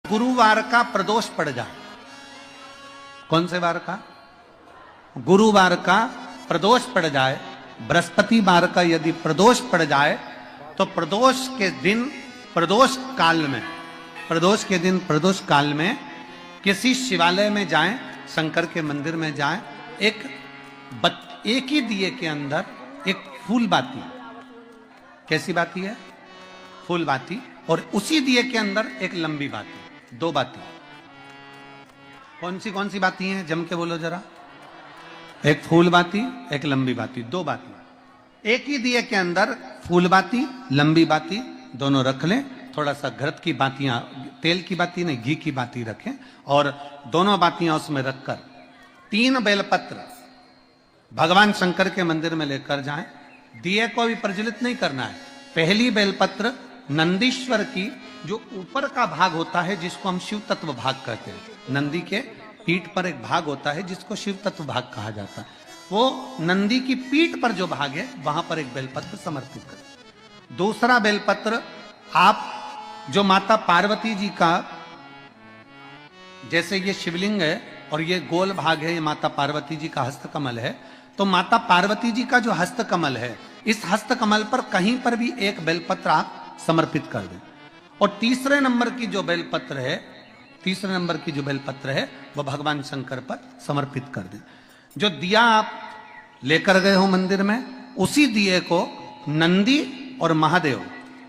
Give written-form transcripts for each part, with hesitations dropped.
गुरुवार का प्रदोष पड़ जाए, कौन से वार का? गुरुवार का प्रदोष पड़ जाए, बृहस्पतिवार का यदि प्रदोष पड़ जाए तो प्रदोष के दिन प्रदोष काल में, प्रदोष के दिन प्रदोष काल में किसी शिवालय में जाएं, शंकर के मंदिर में जाएं, एक ही दिए के अंदर एक फूल बाती, कैसी बाती है? फूल बाती, और उसी दिए के अंदर एक लंबी बाती, दो बाती। कौन सी बाती हैं? जम के बोलो जरा। एक फूल बाती, एक लंबी बाती, दो बाती। एक ही दिए के अंदर फूल बाती, लंबी बाती दोनों रख लें। थोड़ा सा घृत की बातियां, तेल की बाती नहीं, घी की बाती रखें, और दोनों बातियां उसमें रखकर 3 बेलपत्र भगवान शंकर के मंदिर में लेकर जाएं। दिए को भी प्रज्वलित नहीं करना है। पहली बेलपत्र नंदीश्वर की जो ऊपर का भाग होता है, जिसको हम शिव तत्व भाग कहते हैं, नंदी के पीठ पर एक भाग होता है जिसको शिव तत्व भाग कहा जाता है, वो नंदी की पीठ पर जो भाग है वहां पर एक बेलपत्र समर्पित करें। दूसरा बेलपत्र आप जो माता पार्वती जी का, जैसे ये शिवलिंग है और ये गोल भाग है, ये माता पार्वती जी का हस्तकमल है, तो माता पार्वती जी का जो हस्तकमल है, इस हस्तकमल पर कहीं पर भी एक बेलपत्र आप समर्पित कर दें। और तीसरे नंबर की जो बेलपत्र है वह भगवान शंकर पर समर्पित कर दें। जो दिया आप लेकर गए हो मंदिर में, उसी दिए को नंदी और महादेव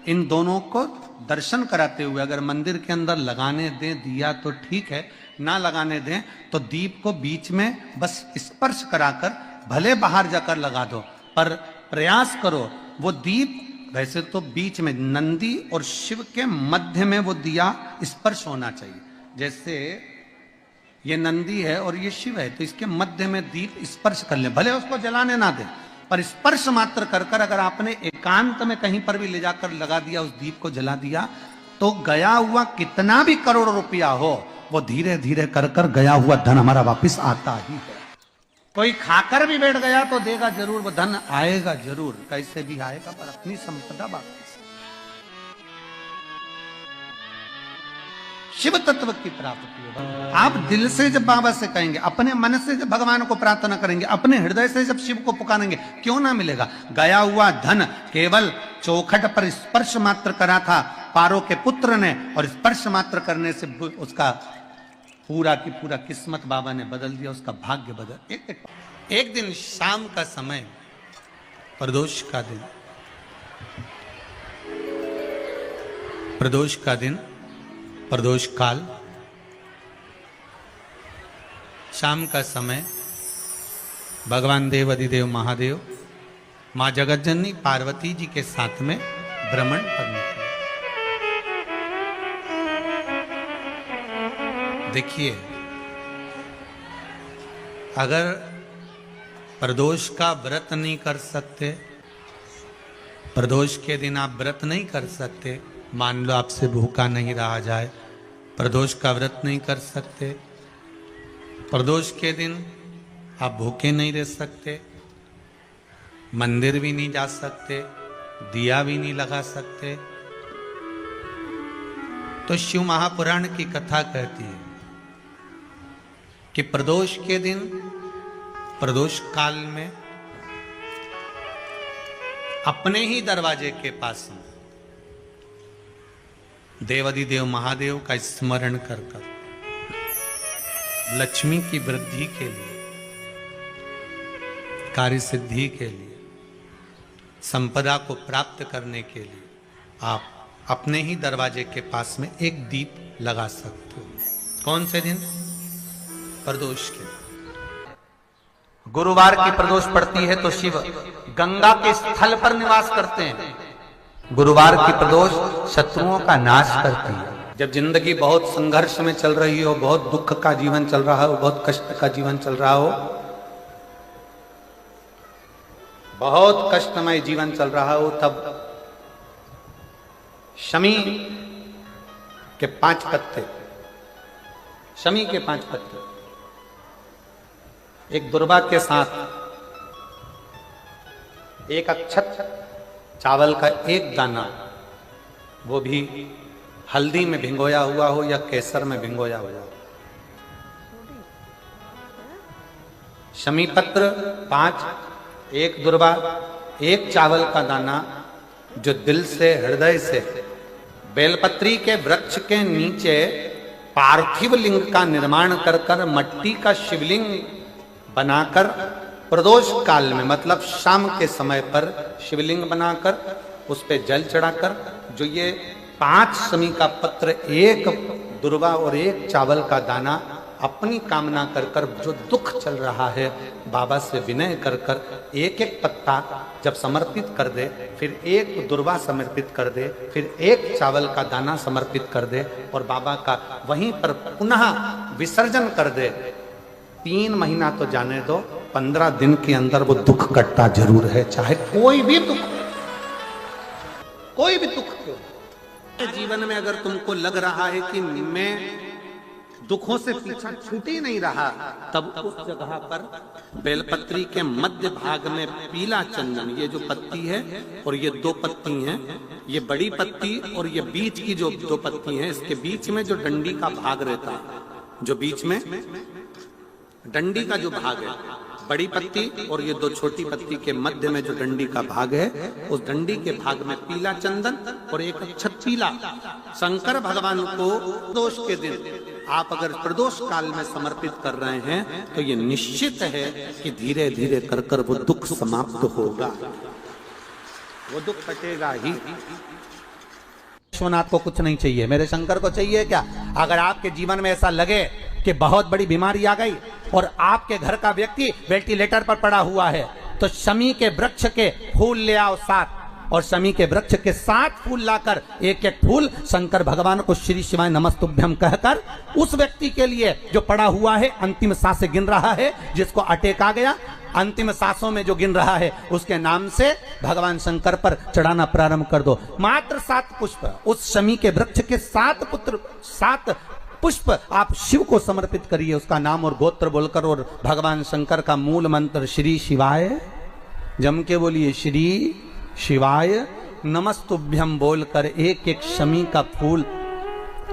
इन दोनों को दर्शन कराते हुए अगर मंदिर के अंदर लगाने दें दिया तो ठीक है, ना लगाने दें तो दीप को बीच में बस स्पर्श कराकर भले बाहर जाकर लगा दो, पर प्रयास करो वो दीप, वैसे तो बीच में नंदी और शिव के मध्य में वो दिया स्पर्श होना चाहिए। जैसे ये नंदी है और ये शिव है, तो इसके मध्य में दीप स्पर्श कर ले, भले उसको जलाने ना दे, पर स्पर्श मात्र कर कर अगर आपने एकांत में कहीं पर भी ले जाकर लगा दिया, उस दीप को जला दिया, तो गया हुआ कितना भी करोड़ रुपया हो, वो धीरे धीरे कर कर गया हुआ धन हमारा वापस आता ही है। कोई खाकर भी बैठ गया तो देगा जरूर, वो धन आएगा जरूर, कैसे भी आएगा, पर अपनी संपदा वापस। शिव तत्व की प्राप्ति होगा। आप दिल से जब बाबा से कहेंगे, अपने मन से जब भगवान को प्रार्थना करेंगे, अपने हृदय से जब शिव को पुकारेंगे, क्यों ना मिलेगा। गया हुआ धन केवल चौखट पर स्पर्श मात्र करा था पारो के पुत्र ने, और स्पर्श मात्र करने से उसका पूरा की पूरा किस्मत बाबा ने बदल दिया, उसका भाग्य बदल। एक दिन शाम का समय, प्रदोष का दिन, प्रदोष काल, शाम का समय, भगवान देव अधिदेव महादेव मां जगतजननी पार्वती जी के साथ में भ्रमण पर निकले। देखिए, अगर प्रदोष का व्रत नहीं कर सकते, प्रदोष के दिन आप व्रत नहीं कर सकते, मान लो आपसे भूखा नहीं रहा जाए, प्रदोष का व्रत नहीं कर सकते, प्रदोष के दिन आप भूखे नहीं रह सकते, मंदिर भी नहीं जा सकते, दिया भी नहीं लगा सकते, तो शिव महापुराण की कथा कहती है कि प्रदोष के दिन, प्रदोष काल में अपने ही दरवाजे के पास देवाधिदेव महादेव का स्मरण कर कर लक्ष्मी की वृद्धि के लिए, कार्य सिद्धि के लिए, संपदा को प्राप्त करने के लिए आप अपने ही दरवाजे के पास में एक दीप लगा सकते हो। कौन से दिन? प्रदोष के। गुरुवार की प्रदोष पड़ती है तो शिव गंगा के स्थल पर निवास करते हैं। गुरुवार की प्रदोष शत्रुओं का नाश करती है। जब जिंदगी बहुत संघर्ष में चल रही हो, बहुत दुख का जीवन चल रहा हो, बहुत कष्ट का जीवन चल रहा हो, बहुत कष्टमय जीवन चल रहा हो, तब शमी के 5 पत्ते, शमी के 5 पत्ते, एक दुर्वा के साथ एक अक्षत चावल का एक दाना, वो भी हल्दी में भिंगोया हुआ हो या केसर में भिंगोया हुआ हो। शमी पत्र 5, 1 दुर्वा, 1 चावल का दाना जो दिल से हृदय से बेलपत्री के वृक्ष के नीचे पार्थिव लिंग का निर्माण कर कर मट्टी का शिवलिंग बनाकर प्रदोष काल में मतलब शाम के समय पर शिवलिंग बनाकर उस पे जल चढ़ाकर जो ये 5 शमी का पत्र, 1 दुर्वा और 1 चावल का दाना अपनी कामना कर कर जो दुख चल रहा है बाबा से विनय कर कर एक एक पत्ता जब समर्पित कर दे, फिर 1 दुर्वा समर्पित कर दे, फिर 1 चावल का दाना समर्पित कर दे और बाबा का वहीं पर पुनः विसर्जन कर दे। 3 महीना तो जाने दो, 15 दिन के अंदर वो दुख कटता जरूर है, चाहे कोई भी दुख क्यों। जीवन में अगर तुमको लग रहा है कि मैं दुखों से पीछा छूट ही नहीं रहा, तब उस जगह पर बेलपत्री के मध्य भाग में पीला चंदन, ये जो पत्ती है और ये 2 पत्ती हैं, ये बड़ी पत्ती और ये बीच की जो 2 पत्ती हैं, इसके बीच में जो डंडी का भाग रहता है, जो बीच में डंडी का जो भाग है, बड़ी पत्ती और ये 2 छोटी पत्ती के मध्य में जो डंडी का भाग है, उस डंडी के भाग में पीला चंदन और एक अक्षत पीला शंकर भगवान को प्रदोष के दिन आप अगर प्रदोष काल में समर्पित कर रहे हैं तो ये निश्चित है कि धीरे धीरे कर कर वो दुख समाप्त होगा, वो दुख कटेगा ही। विश्वनाथ को कुछ नहीं चाहिए, मेरे शंकर को चाहिए क्या? अगर आपके जीवन में ऐसा लगे कि बहुत बड़ी बीमारी आ गई और आपके घर का व्यक्ति वेंटिलेटर पर पड़ा हुआ है, तो शमी के वृक्ष के फूल ले आओ 7 और शमी के वृक्ष के 7 फूल लाकर 1-1 फूल शंकर भगवान को श्री शिवाय नमस्तुभ्यम कहकर उस व्यक्ति के लिए जो पड़ा हुआ है, अंतिम सांसें गिन रहा है, जिसको अटैक आ गया, अंतिम सांसों में जो गिन रहा है, उसके नाम से भगवान शंकर पर चढ़ाना प्रारंभ कर दो। मात्र 7 पुष्प, उस शमी के वृक्ष के 7 पुष्प आप शिव को समर्पित करिए, उसका नाम और गोत्र बोलकर और भगवान शंकर का मूल मंत्र श्री शिवाय, जम के बोलिए श्री शिवाय नमस्तुभ्यम बोलकर 1-1 शमी का फूल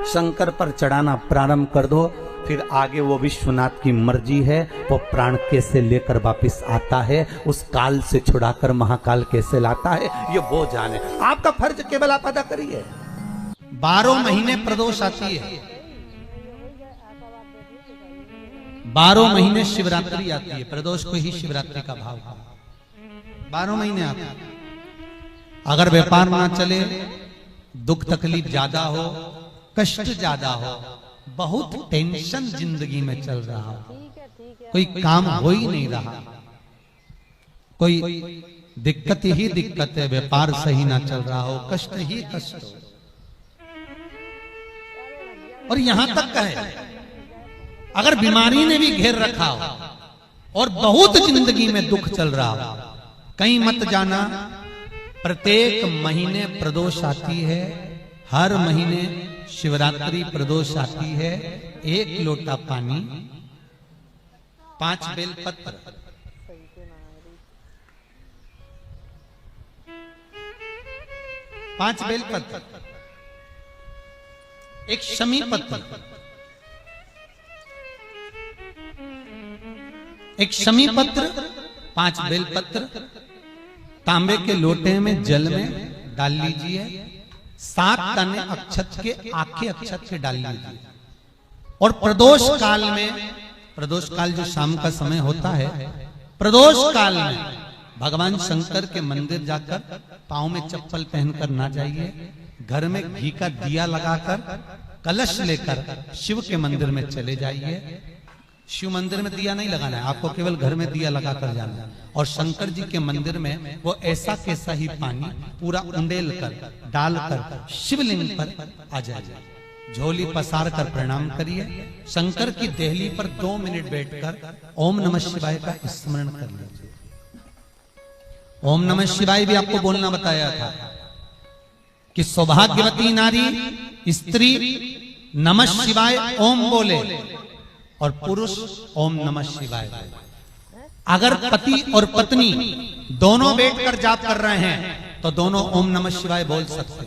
शंकर पर चढ़ाना प्रारंभ कर दो। फिर आगे वो विश्वनाथ की मर्जी है, वो प्राण कैसे लेकर वापिस आता है, उस काल से छुड़ाकर महाकाल कैसे लाता है, ये वो जाने। आपका फर्ज केवल आप अदा करिए। 12 महीने प्रदोष आती है, 12 महीने शिवरात्रि आती है, प्रदोष को ही शिवरात्रि का भाव है। 12 महीने आते हैं। अगर व्यापार ना चले, दुख तकलीफ ज्यादा हो, कष्ट ज्यादा हो, बहुत टेंशन जिंदगी में चल रहा हो, कोई काम हो ही नहीं रहा, कोई दिक्कत ही दिक्कत है, व्यापार सही ना चल रहा हो, कष्ट ही कष्ट हो, और यहां तक कहे अगर बीमारी ने भी घेर रखा हो और बहुत जिंदगी में दुख चल रहा हो, कहीं मत जाना। प्रत्येक महीने प्रदोष आती है, हर महीने शिवरात्रि प्रदोष आती है। 1 लोटा पानी, 5 बेलपत्र, 5 बेलपत्र, 1 शमी पत्र, 1 शमी पत्र, 5 बेलपत्र तांबे के लोटे में जल में डाल लीजिए। 7 दाने अक्षत के, आखे अक्षत के डाल लीजिए। और प्रदोष काल में, प्रदोष काल जो शाम का समय होता है, प्रदोष काल में भगवान शंकर के मंदिर जाकर पांव में चप्पल पहनकर ना जाइए, घर में घी का दिया लगाकर कलश लेकर शिव के मंदिर में चले जाइए। शिव मंदिर में दिया नहीं लगाना है आपको, केवल घर में दिया लगाकर जाना है। और शंकर जी के मंदिर में वो ऐसा कैसा ही पानी पूरा उंडेल कर डालकर शिवलिंग पर आ जाए, झोली पसार कर प्रणाम करिए। शंकर की देहली पर 2 मिनट बैठकर ओम नमः शिवाय का स्मरण कर लीजिए। ओम नमः शिवाय भी आपको बोलना बताया था कि सौभाग्यवती नारी स्त्री नमः शिवाय ओम बोले और पुरुष ओम नमः शिवाय। अगर पति और पत्नी दोनों बैठकर जाप कर रहे हैं तो दोनों ओम नमः शिवाय बोल सकते,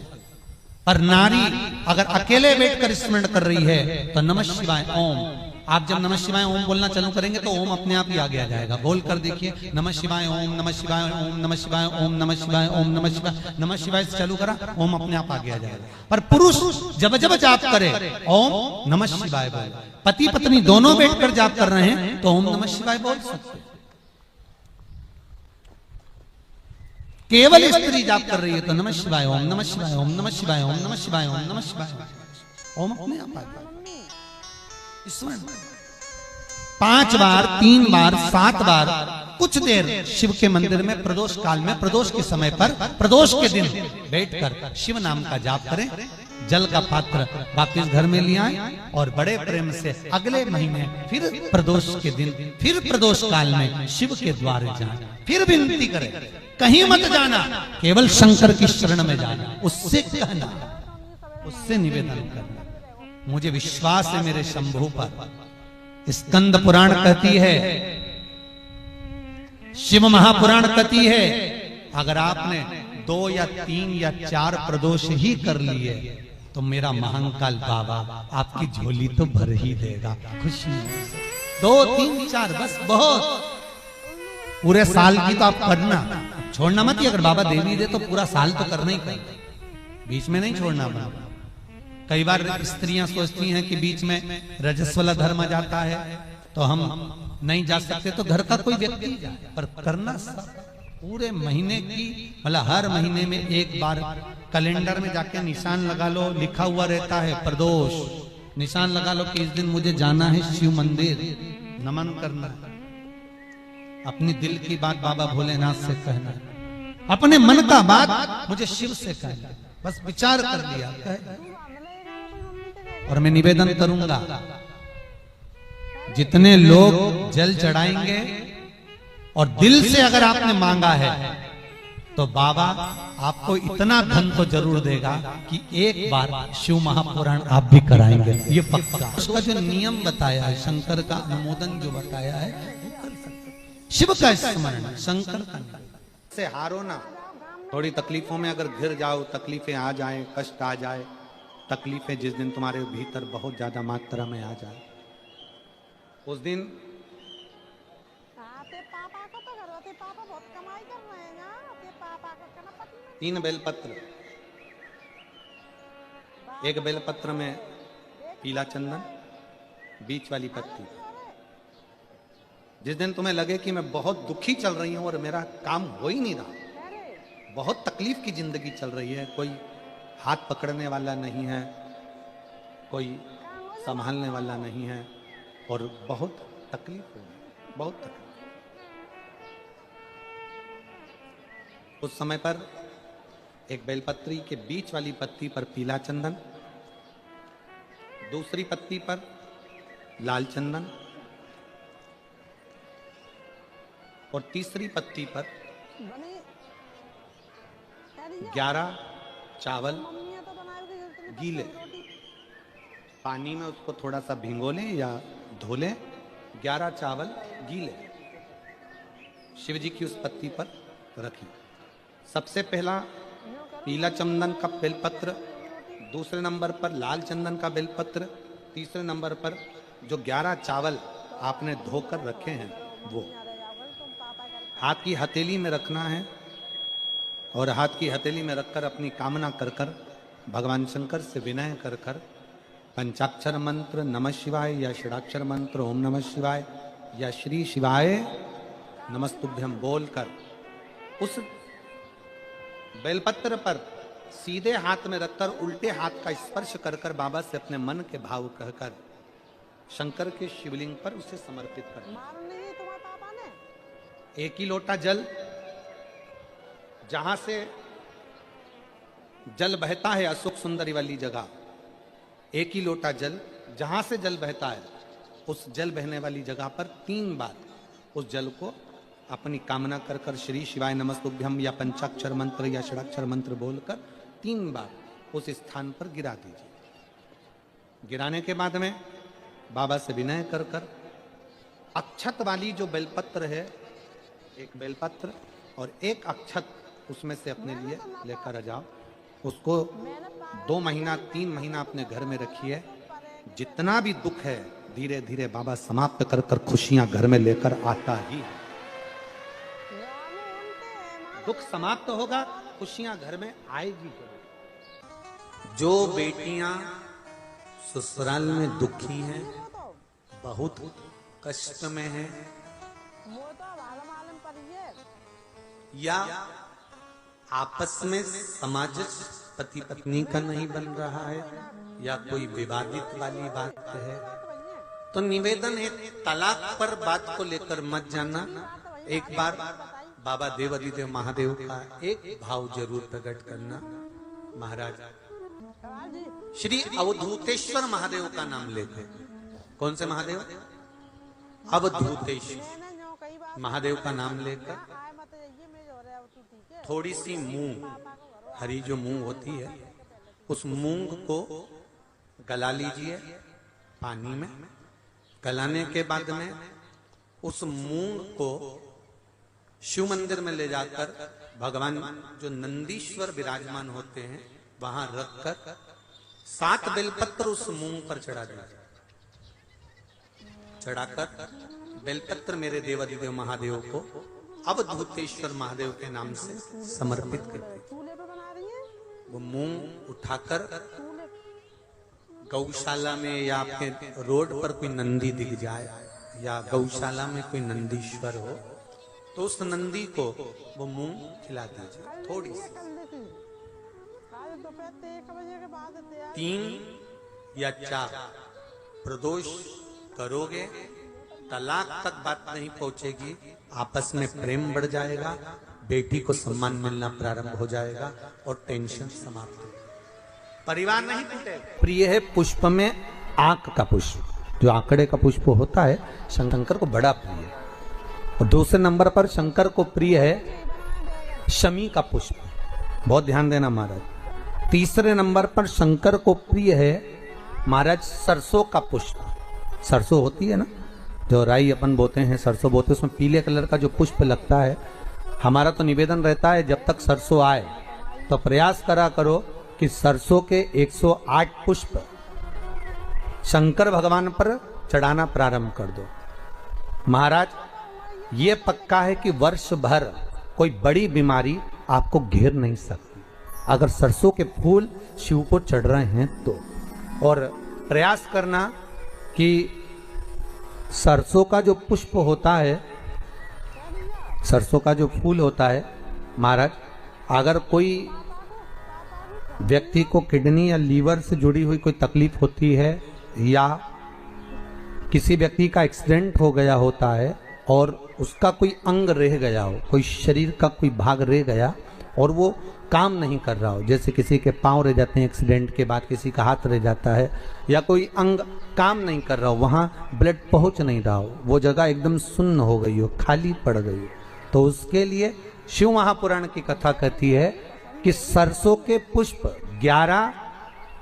पर नारी अगर अकेले बैठकर स्मरण कर रही है तो नमः शिवाय ओम, आप जब नमः शिवाय ओम बोलना चालू करेंगे तो ओम अपने आप ही आगे आ जाएगा। बोल कर देखिए, नमः शिवाय ओम, नमः शिवाय ओम, नमः शिवाय ओम, नमः शिवाय ओम, नमः शिवाय, नमः शिवाय से चालू करा, ओम अपने आप आगे आ जाएगा। पर पुरुष जब जब जाप करे ओम नमः शिवाय बोल, पति पत्नी दोनों बैठकर जाप कर रहे हैं तो ओम नमः शिवाय बोल सकते। केवल स्त्री जाप कर रही है तो नमः शिवाय ओम, नमः शिवाय ओम, नमः शिवाय ओम, नमः शिवाय ओम, नमः शिवाय ओम अपने आप आएगा। 5 बार, 3 बार, 7 बार कुछ देर शिव के मंदिर में प्रदोष काल में, प्रदोष के समय पर, प्रदोष के दिन बैठकर शिव नाम का जाप करें। जल का पात्र वापिस घर में ले आए और बड़े प्रेम से अगले महीने फिर प्रदोष के दिन, फिर प्रदोष काल में शिव के द्वार जाए, फिर विनती करें, कहीं मत जाना, केवल शंकर की शरण में जाना, उससे कहना, उससे निवेदन करना, मुझे विश्वास है मेरे शंभु पर। स्कंद पुराण कहती है, शिव महापुराण कहती है, अगर आपने 2 या 3 या 4 प्रदोष ही कर लिए तो मेरा महाकाल बाबा आपकी झोली तो भर ही देगा खुशी से। 2, 3, 4 बस बहुत, पूरे साल की तो आप करना, छोड़ना मत ही। अगर बाबा दे भी दे तो पूरा साल तो करना ही करना, बीच में नहीं छोड़ना बाबा। कई बार स्त्रियां सोचती हैं कि बीच में रजस्वला धर्म आ जाता है तो हम नहीं जा सकते, तो घर का कोई व्यक्ति जाए, पर करना सब पूरे महीने की, मतलब हर महीने में एक बार कैलेंडर में जाके निशान लगा लो, लिखा हुआ रहता है प्रदोष, निशान लगा लो कि इस दिन मुझे जाना है शिव मंदिर, नमन करना, अपनी दिल की बात बाबा भोलेनाथ से कहना, अपने मन का बात मुझे शिव से कहना, बस विचार कर लिया। और मैं निवेदन करूंगा, जितने लोग जल चढ़ाएंगे और दिल से अगर आपने मांगा है तो बाबा आपको इतना धन तो जरूर देगा कि एक बार शिव महापुराण आप भी कराएंगे, ये पक्का। उसका जो नियम बताया है, शंकर का अनुमोदन जो बताया है, वो कर सकते। शिव का स्मरण, शंकर का से हारो ना। थोड़ी तकलीफों में अगर घिर जाओ, तकलीफें आ जाए, कष्ट आ जाए, तकलीफें जिस दिन तुम्हारे भीतर बहुत ज्यादा मात्रा में आ जाए, उस दिन पापा को तो घर, पापा बहुत कमाई कर रहे हैं ना, पापा का 3 बेलपत्र, एक बेलपत्र में पीला चंदन, बीच वाली पत्ती। जिस दिन तुम्हें लगे कि मैं बहुत दुखी चल रही हूं और मेरा काम हो ही नहीं रहा, बहुत तकलीफ की जिंदगी चल रही है, कोई हाथ पकड़ने वाला नहीं है, कोई संभालने वाला नहीं है और बहुत तकलीफ हो रही, बहुत तकलीफ। उस समय पर एक बेलपत्री के बीच वाली पत्ती पर पीला चंदन, दूसरी पत्ती पर लाल चंदन और तीसरी पत्ती पर 11 चावल गीले, पानी में उसको थोड़ा सा भिगो लें या धो लें, 11 चावल गीले शिव जी की उस पत्ती पर रखें। सबसे पहला पीला चंदन का बेलपत्र, दूसरे नंबर पर लाल चंदन का बेलपत्र, तीसरे नंबर पर जो 11 चावल आपने धोकर रखे हैं वो हाथ की हथेली में रखना है और हाथ की हथेली में रखकर अपनी कामना कर कर भगवान शंकर से विनय कर कर पंचाक्षर मंत्र नमः शिवाय या षडाक्षर मंत्र ओम नमः शिवाय या श्री शिवाय नमस्तुभ्यम बोलकर उस बेलपत्र पर सीधे हाथ में रखकर उल्टे हाथ का स्पर्श कर कर बाबा से अपने मन के भाव कहकर शंकर के शिवलिंग पर उसे समर्पित कर। एक ही लोटा जल, जहां से जल बहता है अशोक सुंदरी वाली जगह, एक ही लोटा जल, जहां से जल बहता है उस जल बहने वाली जगह पर 3 बार उस जल को अपनी कामना कर कर श्री शिवाय नमस्तुभ्यम या पंचाक्षर मंत्र या षडाक्षर मंत्र बोलकर 3 बार उस स्थान पर गिरा दीजिए। गिराने के बाद में बाबा से विनय कर कर अक्षत वाली जो बेलपत्र है, एक बेलपत्र और एक अक्षत उसमें से अपने लिए लेकर आ जाओ उसको 2 महीना 3 महीना अपने घर में रखिए। जितना भी दुख है धीरे धीरे बाबा समाप्त कर कर खुशियां घर में लेकर आता ही। दुख समाप्त होगा, खुशियां घर में आएगी। जो बेटियां ससुराल में दुखी हैं, बहुत कष्ट में हैं, या आपस में सामंजस्य पति पत्नी का नहीं बन रहा है, या कोई विवादित वाली बात है, तो निवेदन है तलाक पर बात को लेकर मत जाना। एक बार बाबा देवाधिदेव महादेव का एक भाव जरूर प्रकट करना। महाराज श्री अवधूतेश्वर महादेव का नाम लेते। कौन से महादेव? अवधूतेश्वर महादेव का नाम लेकर थोड़ी सी मूंग, हरी जो मूंग होती है, उस मूंग को गला लीजिए पानी में। गलाने के बाद में उस मूंग को शिव मंदिर में ले जाकर भगवान जो नंदीश्वर विराजमान होते हैं वहां रखकर 7 बेलपत्र उस मूंग पर चढ़ा दीजिए। चढ़ाकर बेलपत्र मेरे देवाधिदेव महादेव को अवधूतेश्वर महादेव के नाम से समर्पित करते। वो मूंग उठाकर गौशाला में या आपके रोड पर कोई नंदी दिख जाए या गौशाला में कोई नंदीश्वर हो तो उस नंदी को वो मूंग खिला दीजिए थोड़ी सी। 3 या 4 प्रदोष करोगे, तलाक तक बात नहीं पहुंचेगी, आपस में प्रेम बढ़ जाएगा, बेटी को सम्मान मिलना प्रारंभ हो जाएगा और टेंशन समाप्त हो, परिवार नहीं टूटेगा। प्रिय है पुष्प में आंक का पुष्प, जो आंकड़े का पुष्प होता है शंकर को बड़ा प्रिय है। और दूसरे नंबर पर शंकर को प्रिय है शमी का पुष्प, बहुत ध्यान देना महाराज। तीसरे नंबर पर शंकर को प्रिय है महाराज सरसों का पुष्प। सरसों होती है ना, जो राई अपन बोते हैं, सरसों बोते हैं, उसमें पीले कलर का जो पुष्प लगता है। हमारा तो निवेदन रहता है जब तक सरसों आए तो प्रयास करा करो कि सरसों के 108 पुष्प शंकर भगवान पर चढ़ाना प्रारंभ कर दो। महाराज ये पक्का है कि वर्ष भर कोई बड़ी बीमारी आपको घेर नहीं सकती अगर सरसों के फूल शिव को चढ़ रहे हैं तो। और प्रयास करना कि सरसों का जो पुष्प होता है, सरसों का जो फूल होता है महाराज, अगर कोई व्यक्ति को किडनी या लीवर से जुड़ी हुई कोई तकलीफ होती है या किसी व्यक्ति का एक्सीडेंट हो गया होता है और उसका कोई अंग रह गया हो, कोई शरीर का कोई भाग रह गया और वो काम नहीं कर रहा हो, जैसे किसी के पांव रह जाते हैं एक्सीडेंट के बाद, किसी का हाथ रह जाता है, या कोई अंग काम नहीं कर रहा हो, वहाँ ब्लड पहुँच नहीं रहा हो, वो जगह एकदम सुन्न हो गई हो, खाली पड़ गई हो, तो उसके लिए शिव महापुराण की कथा कहती है कि सरसों के पुष्प 11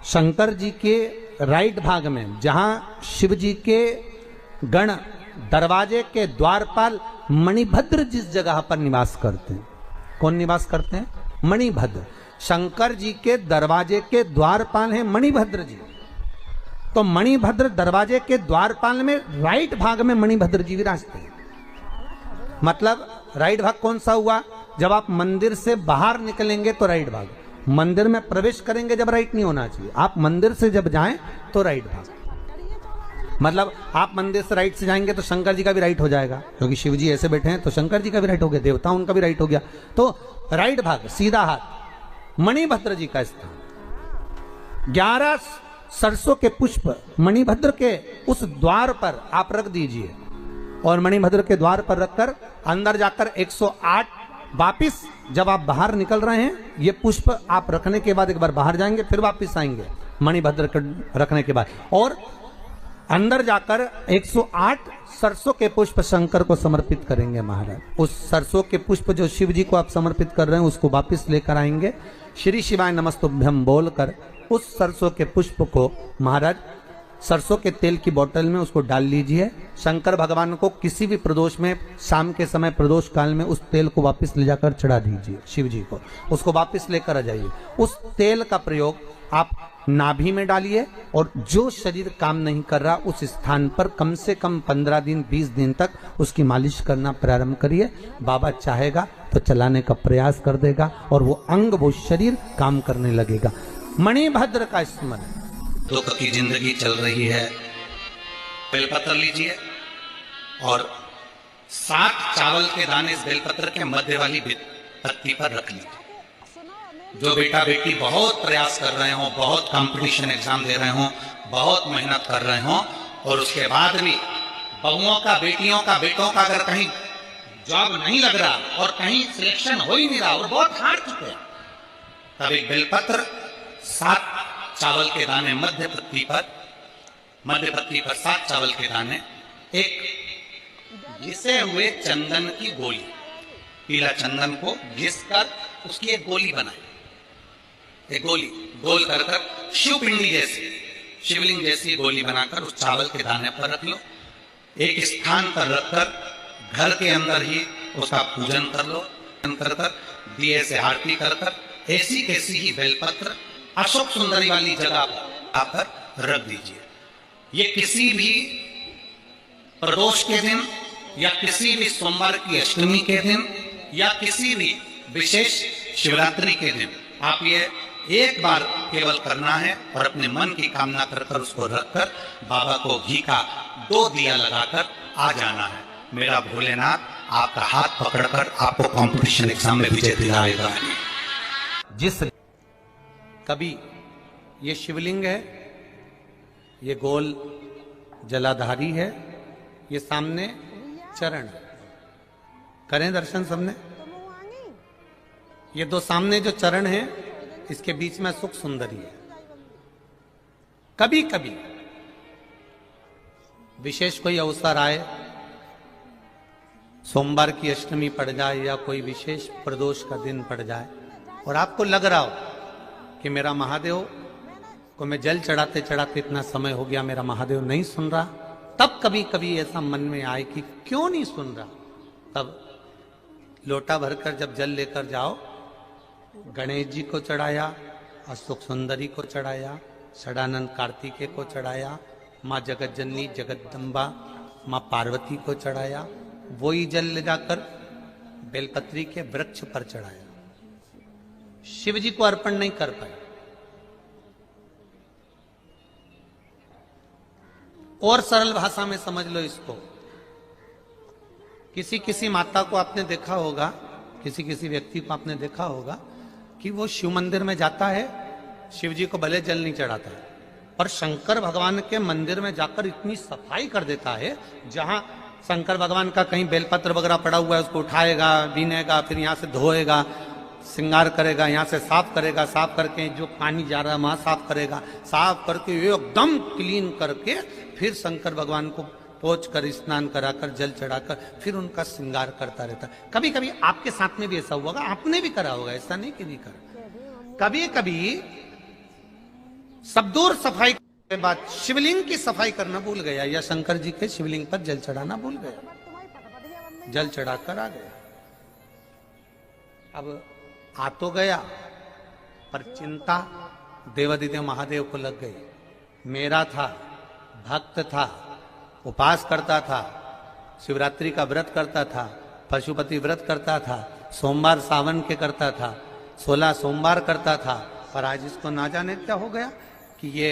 शंकर जी के राइट भाग में, जहाँ शिव जी के गण दरवाजे के द्वारपाल मणिभद्र जिस जगह पर निवास करते हैं, कौन निवास करते हैं? मणिभद्र। शंकर जी के दरवाजे के द्वारपाल हैं मणिभद्र जी। तो मणिभद्र दरवाजे के द्वारपाल में राइट भाग में मणिभद्र जी विराजते हैं। मतलब राइट भाग कौन सा हुआ? जब आप मंदिर से बाहर निकलेंगे तो राइट भाग, मंदिर में प्रवेश करेंगे जब राइट नहीं होना चाहिए, आप मंदिर से जब जाएं तो राइट भाग। मतलब आप मंदिर से राइट से जाएंगे तो शंकर जी का भी राइट हो जाएगा, क्योंकि शिव जी ऐसे बैठे हैं तो शंकर जी का भी राइट हो गया, देवता उनका भी राइट हो गया, तो राइट भाग सीधा हाथ मणिभद्र जी का स्थान। 11 सरसों के पुष्प मणिभद्र के उस द्वार पर आप रख दीजिए और मणिभद्र के द्वार पर रखकर अंदर जाकर 108 वापिस जब आप बाहर निकल रहे हैं, ये पुष्प आप रखने के बाद एक बार बाहर जाएंगे, फिर वापिस आएंगे मणिभद्र के रखने के बाद, और अंदर जाकर 108 सरसों के पुष्प शंकर को समर्पित करेंगे महाराज। उस सरसों के पुष्प जो शिव जी को आप समर्पित कर रहे हैं उसको वापिस लेकर आएंगे, श्री शिवाय नमस्तुभ्यम बोलकर उस सरसों के पुष्प को महाराज सरसों के तेल की बोतल में उसको डाल लीजिए। शंकर भगवान को किसी भी प्रदोष में शाम के समय प्रदोष काल में उस तेल को वापस ले जाकर चढ़ा दीजिए शिव जी को, उसको वापस लेकर आ जाइए। उस तेल का प्रयोग आप नाभि में डालिए और जो शरीर काम नहीं कर रहा उस स्थान पर कम से कम 15 दिन 20 दिन तक उसकी मालिश करना प्रारंभ करिए। बाबा चाहेगा तो चलाने का प्रयास कर देगा और वो अंग वो शरीर काम करने लगेगा। मणिभद्र का स्मरण। दुख की जिंदगी चल रही है, बेलपत्र लीजिए और 7 चावल के दाने इस बेलपत्र के मध्य वाली पत्ती पर रख लीजिए। जो बेटा बेटी बहुत प्रयास कर रहे हो, बहुत कंपटीशन एग्जाम दे रहे हो, बहुत मेहनत कर रहे हो और उसके बाद भी बहुओं का, बेटियों का, बेटों का अगर कहीं जॉब नहीं लग रहा और कहीं सिलेक्शन हो ही नहीं रहा और बहुत हार चुके हैं, तब एक बेलपत्र 7 चावल के दाने मध्य पत्ती पर 7 चावल के दाने, एक घिसे हुए चंदन की गोली, पीला चंदन को घिस कर उसकी एक गोली बनाए। एक गोली गोल कर शिवपिंडी जैसी, शिवलिंग जैसी गोली बनाकर उस चावल के दाने पर रख लो। एक स्थान पर रखकर घर के अंदर ही उसका पूजन कर लो। कर दिए से आरती कर ऐसी कैसी ही बेलपत्र अशोक सुंदरी वाली जगह पर रख दीजिए। ये किसी भी प्रदोष के दिन या किसी भी सोमवार की अष्टमी के दिन या किसी भी विशेष शिवरात्रि के दिन आप ये एक बार केवल करना है और अपने मन की कामना कर उसको रखकर बाबा को घी का 2 दिया लगाकर आ जाना है। मेरा भोलेनाथ आपका हाथ पकड़कर आपको कंपटीशन एग्जाम में विजय दिलाएगा। जिस कभी ये शिवलिंग है, ये गोल जलाधारी है, ये सामने चरण, करें दर्शन सबने। ये 2 सामने जो चरण है इसके बीच में सुख सुंदरी है। कभी कभी विशेष कोई अवसर आए, सोमवार की अष्टमी पड़ जाए या कोई विशेष प्रदोष का दिन पड़ जाए और आपको लग रहा हो कि मेरा महादेव को मैं जल चढ़ाते चढ़ाते इतना समय हो गया, मेरा महादेव नहीं सुन रहा, तब कभी कभी ऐसा मन में आए कि क्यों नहीं सुन रहा, तब लोटा भरकर जब जल लेकर जाओ, गणेश जी को चढ़ाया, अशोक सुंदरी को चढ़ाया, षडानंद कार्तिकेय को चढ़ाया, माँ जगत जननी जगदम्बा माँ पार्वती को चढ़ाया, वही जल ले जाकर बेलपत्री के वृक्ष पर चढ़ाया। शिव जी को अर्पण नहीं कर पाए। और सरल भाषा में समझ लो इसको, किसी माता को आपने देखा होगा, किसी व्यक्ति को आपने देखा होगा कि वो शिव मंदिर में जाता है, शिव जी को भले जल नहीं चढ़ाता है, पर शंकर भगवान के मंदिर में जाकर इतनी सफाई कर देता है, जहां शंकर भगवान का कहीं बेलपत्र वगैरह पड़ा हुआ है उसको उठाएगा, बीनेगा, फिर यहां से धोएगा, श्रृंगार करेगा, यहाँ से साफ करेगा, साफ करके जो पानी जा रहा है वहां साफ करेगा, साफ करके एकदम क्लीन करके फिर शंकर भगवान को पोंछ कर स्नान कराकर जल चढ़ाकर फिर उनका श्रृंगार करता रहता है। कभी कभी आपके साथ में भी ऐसा हुआ होगा, आपने भी करा होगा, ऐसा नहीं कि नहीं करा। कभी कभी सब दूर सफाई के बाद शिवलिंग की सफाई करना भूल गया या शंकर जी के शिवलिंग पर जल चढ़ाना भूल गया, जल चढ़ाकर आ गया। अब आ तो गया पर चिंता देवादिदेव महादेव को लग गई। मेरा था, भक्त था, उपास करता था, शिवरात्रि का व्रत करता था, पशुपति व्रत करता था, सोमवार सावन के करता था, 16 सोमवार करता था, पर आज इसको ना जाने क्या हो गया कि ये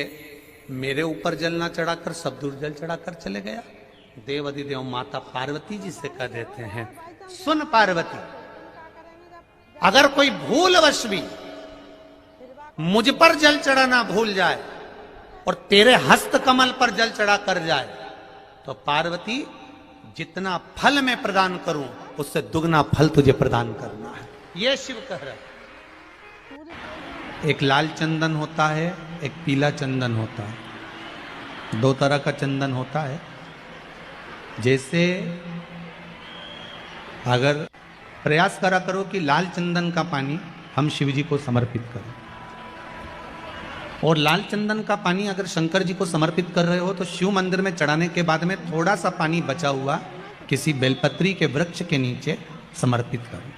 मेरे ऊपर जल ना चढ़ाकर सब दूर जल चढ़ाकर चले गया। देवादिदेव माता पार्वती जी से कह देते हैं, सुन पार्वती, अगर कोई भूलवश भी मुझ पर जल चढ़ाना भूल जाए और तेरे हस्त कमल पर जल चढ़ा कर जाए तो पार्वती जितना फल मैं प्रदान करूं उससे दुगना फल तुझे प्रदान करना है। यह शिव कह रहा है। एक लाल चंदन होता है, एक पीला चंदन होता है, 2 तरह का चंदन होता है। जैसे अगर प्रयास करा करो कि लाल चंदन का पानी हम शिव जी को समर्पित करें, और लाल चंदन का पानी अगर शंकर जी को समर्पित कर रहे हो तो शिव मंदिर में चढ़ाने के बाद में थोड़ा सा पानी बचा हुआ किसी बेलपत्री के वृक्ष के नीचे समर्पित करो।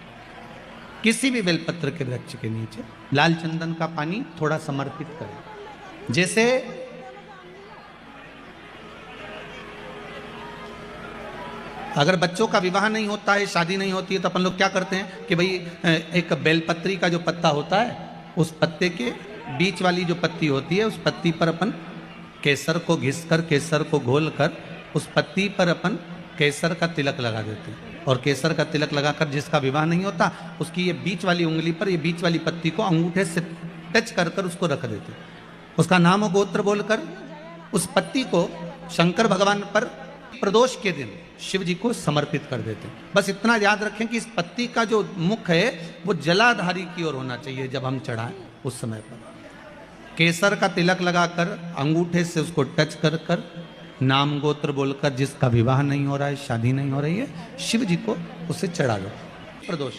किसी भी बेलपत्र के वृक्ष के नीचे लाल चंदन का पानी थोड़ा समर्पित करें। जैसे अगर बच्चों का विवाह नहीं होता है, शादी नहीं होती है, तो अपन लोग क्या करते हैं कि भाई एक बेलपत्री का जो पत्ता होता है उस पत्ते के बीच वाली जो पत्ती होती है उस पत्ती पर अपन केसर को घिसकर, केसर को घोल कर उस पत्ती पर अपन केसर का तिलक लगा देते हैं। और केसर का तिलक लगाकर जिसका विवाह नहीं होता उसकी ये बीच वाली उंगली पर ये बीच वाली पत्ती को अंगूठे से टच कर कर उसको रख देते हैं। उसका नाम और गोत्र बोलकर उस पत्ती को शंकर भगवान पर प्रदोष के दिन शिव जी को समर्पित कर देते हैं। बस इतना याद रखें कि इस पत्ती का जो मुख है वो जलाधारी की ओर होना चाहिए। जब हम चढ़ाएं उस समय पर केसर का तिलक लगाकर अंगूठे से उसको टच कर कर नाम गोत्र बोलकर जिसका विवाह नहीं हो रहा है, शादी नहीं हो रही है, शिव जी को उसे चढ़ा दो प्रदोष।